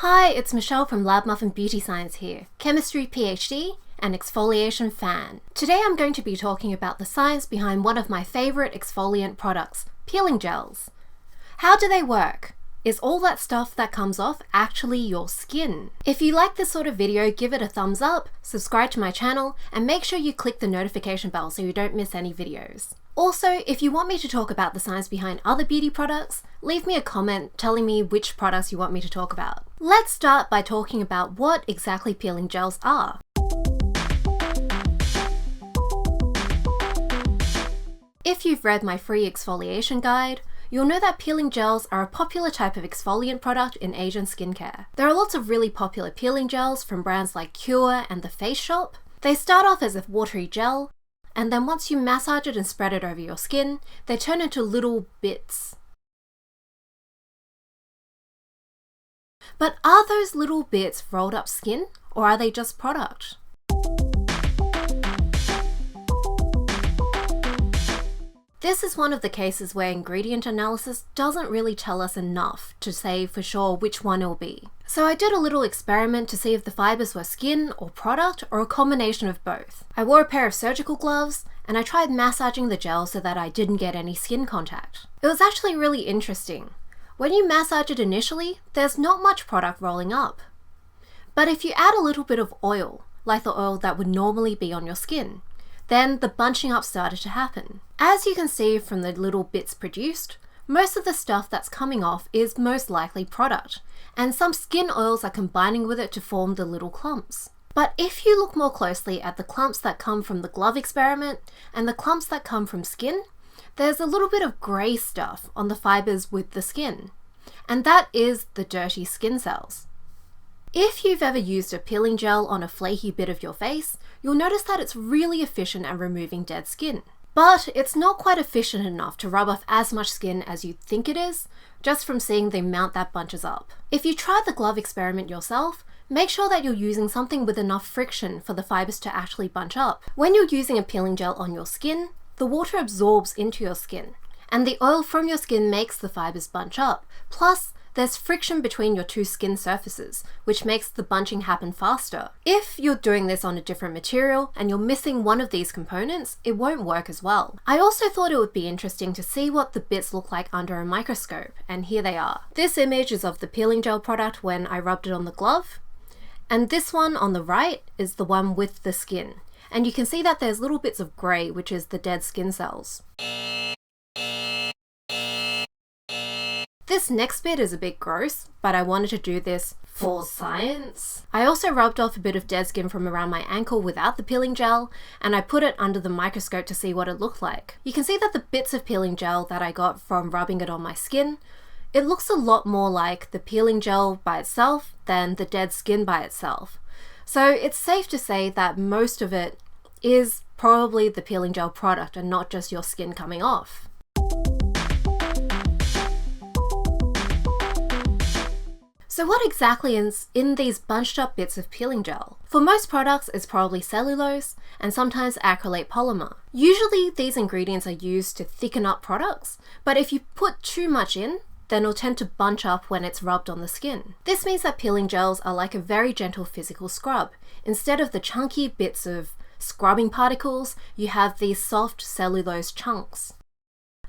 Hi, it's Michelle from Muffin Beauty Science here, chemistry PhD and exfoliation fan. Today I'm going to be talking about the science behind one of my favorite exfoliant products, peeling gels. How do they work? Is all that stuff that comes off actually your skin? If you like this sort of video, give it a thumbs up, subscribe to my channel, and make sure you click the notification bell so you don't miss any videos. Also, if you want me to talk about the science behind other beauty products, leave me a comment telling me which products you want me to talk about. Let's start by talking about what exactly peeling gels are. If you've read my free exfoliation guide, you'll know that peeling gels are a popular type of exfoliant product in Asian skincare. There are lots of really popular peeling gels from brands like Cure and The Face Shop. They start off as a watery gel, and then once you massage it and spread it over your skin, they turn into little bits. But are those little bits rolled up skin, or are they just product? This is one of the cases where ingredient analysis doesn't really tell us enough to say for sure which one it'll be. So I did a little experiment to see if the fibers were skin or product or a combination of both. I wore a pair of surgical gloves and I tried massaging the gel so that I didn't get any skin contact. It was actually really interesting. When you massage it initially, there's not much product rolling up. But if you add a little bit of oil, like the oil that would normally be on your skin, then the bunching up started to happen. As you can see from the little bits produced, most of the stuff that's coming off is most likely product, and some skin oils are combining with it to form the little clumps. But if you look more closely at the clumps that come from the glove experiment and the clumps that come from skin, there's a little bit of grey stuff on the fibers with the skin, and that is the dirty skin cells. If you've ever used a peeling gel on a flaky bit of your face, you'll notice that it's really efficient at removing dead skin. But it's not quite efficient enough to rub off as much skin as you think it is, just from seeing the amount that bunches up. If you try the glove experiment yourself, make sure that you're using something with enough friction for the fibers to actually bunch up. When you're using a peeling gel on your skin, the water absorbs into your skin, and the oil from your skin makes the fibers bunch up. Plus, there's friction between your two skin surfaces, which makes the bunching happen faster. If you're doing this on a different material and you're missing one of these components, it won't work as well. I also thought it would be interesting to see what the bits look like under a microscope, and here they are. This image is of the peeling gel product when I rubbed it on the glove, and this one on the right is the one with the skin. And you can see that there's little bits of grey, which is the dead skin cells. This next bit is a bit gross, but I wanted to do this for science. I also rubbed off a bit of dead skin from around my ankle without the peeling gel, and I put it under the microscope to see what it looked like. You can see that the bits of peeling gel that I got from rubbing it on my skin, it looks a lot more like the peeling gel by itself than the dead skin by itself. So it's safe to say that most of it is probably the peeling gel product and not just your skin coming off. So what exactly is in these bunched up bits of peeling gel? For most products, it's probably cellulose and sometimes acrylate polymer. Usually these ingredients are used to thicken up products, but if you put too much in, then it'll tend to bunch up when it's rubbed on the skin. This means that peeling gels are like a very gentle physical scrub. Instead of the chunky bits of scrubbing particles, you have these soft cellulose chunks.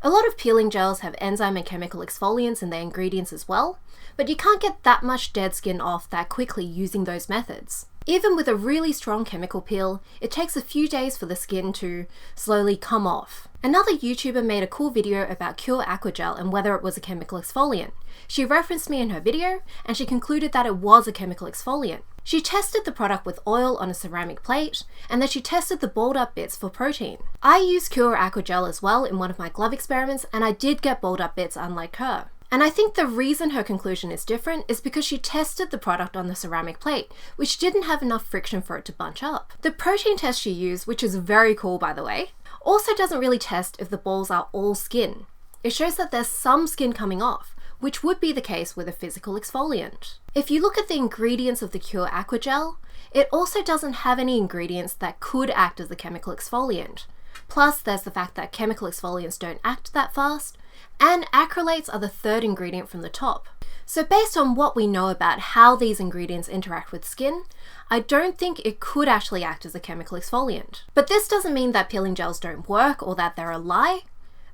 A lot of peeling gels have enzyme and chemical exfoliants in their ingredients as well, but you can't get that much dead skin off that quickly using those methods. Even with a really strong chemical peel, it takes a few days for the skin to slowly come off. Another YouTuber made a cool video about Cure Aquagel and whether it was a chemical exfoliant. She referenced me in her video, and she concluded that it was a chemical exfoliant. She tested the product with oil on a ceramic plate, and then she tested the balled up bits for protein. I used Cure Aquagel as well in one of my glove experiments, and I did get balled up bits unlike her. And I think the reason her conclusion is different is because she tested the product on the ceramic plate, which didn't have enough friction for it to bunch up. The protein test she used, which is very cool by the way, also doesn't really test if the balls are all skin. It shows that there's some skin coming off, which would be the case with a physical exfoliant. If you look at the ingredients of the Cure Aquagel, it also doesn't have any ingredients that could act as a chemical exfoliant. Plus, there's the fact that chemical exfoliants don't act that fast, and acrylates are the third ingredient from the top. So based on what we know about how these ingredients interact with skin, I don't think it could actually act as a chemical exfoliant. But this doesn't mean that peeling gels don't work or that they're a lie.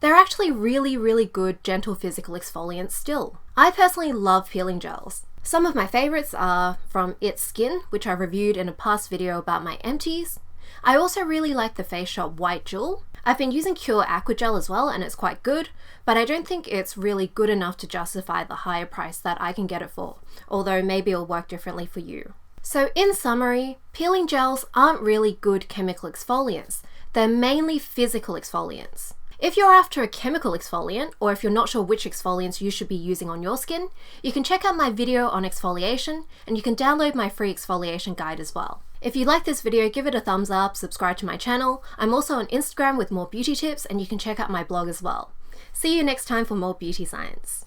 They're actually really good gentle physical exfoliants still. I personally love peeling gels. Some of my favorites are from It's Skin, which I reviewed in a past video about my empties. I also really like the Face Shop White Jewel. I've been using Cure Aqua Gel as well, and it's quite good, but I don't think it's really good enough to justify the higher price that I can get it for, although maybe it'll work differently for you. So in summary, peeling gels aren't really good chemical exfoliants. They're mainly physical exfoliants. If you're after a chemical exfoliant, or if you're not sure which exfoliants you should be using on your skin, you can check out my video on exfoliation, and you can download my free exfoliation guide as well. If you like this video, give it a thumbs up, subscribe to my channel. I'm also on Instagram with more beauty tips, and you can check out my blog as well. See you next time for more beauty science.